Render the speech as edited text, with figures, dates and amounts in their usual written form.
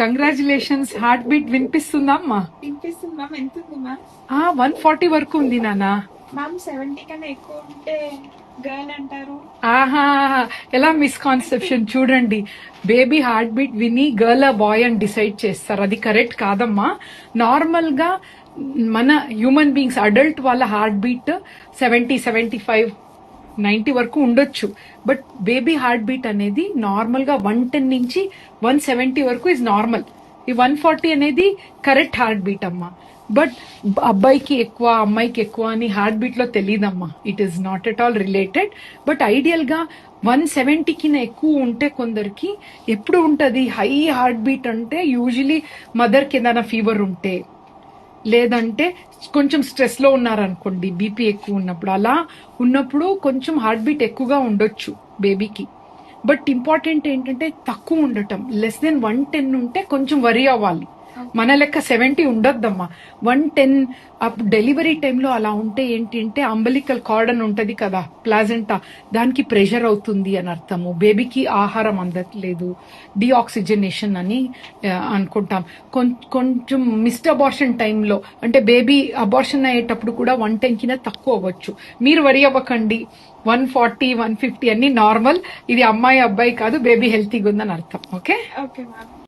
Congratulations. Heart beat వినిపిస్తుందా అమ్మా? వినిపిస్తుంది మ్యామ్. ఎంత ఉంది మ్యామ్? 140 వరకు ఉంది నాన్న. మ్యామ్ 70 కన్నా ఎక్కువ ఉంటే గర్ల్ అంటారు. ఆహా, ఎలా మిస్కాన్సెప్షన్ చూడండి. బేబీ హార్ట్ బీట్ విని గర్ల్ బాయ్ అని డిసైడ్ చేస్తారు. అది కరెక్ట్ కాదమ్మా. నార్మల్ గా మన హ్యూమన్ బీయింగ్స్ అడల్ట్ వాళ్ళ హార్ట్ బీట్ 70, 75, 90 వరకు ఉండొచ్చు. బట్ బేబీ హార్ట్ బీట్ అనేది నార్మల్ గా 110 నుంచి 170 వరకు ఇస్ నార్మల్. ఈ 140 అనేది కరెక్ట్ హార్ట్ బీట్ అమ్మా. బట్ అబ్బాయికి ఎక్కువ అమ్మాయికి ఎక్కువ అని హార్ట్ బీట్ లో తెలియదమ్మా. It is not at all related. But ideal గా 170కి ఎక్కువ ఉంటే కొందరికి ఎప్పుడు ఉంటది హై హార్ట్ బీట్ అంటే యూజువలీ మదర్ కి ఏదైనా ఫీవర్ ఉంటే, లేదంటే కొంచెం స్ట్రెస్ లో ఉన్నారనుకోండి, బీపీ ఎక్కువ ఉన్నప్పుడు, అలా ఉన్నప్పుడు కొంచెం హార్ట్ బీట్ ఎక్కువగా ఉండొచ్చు బేబీకి. బట్ ఇంపార్టెంట్ ఏంటంటే తక్కువ ఉండటం. లెస్ దెన్ 110 ఉంటే కొంచెం వరీ అవ్వాలి. మన లెక్క 70 ఉండొద్దమ్మా. 110 డెలివరీ టైంలో అలా ఉంటే ఏంటి అంటే అంబలికల్ కార్డ్ అని ఉంటది కదా, ప్లాజెంటా, దానికి ప్రెషర్ అవుతుంది అని అర్థము. బేబీకి ఆహారం అందట్లేదు, డిఆక్సిజనేషన్ అని అనుకుంటాం. కొంచెం మిస్డ్ అబార్షన్ టైంలో అంటే బేబీ అబార్షన్ అయ్యేటప్పుడు కూడా 110 కింద తక్కువ అవ్వచ్చు. మీరు వరి అవ్వకండి. 140, 150 అన్ని నార్మల్. ఇది అమ్మాయి అబ్బాయి కాదు, బేబీ హెల్తీగా ఉందని అర్థం. ఓకే. Okay ma'am.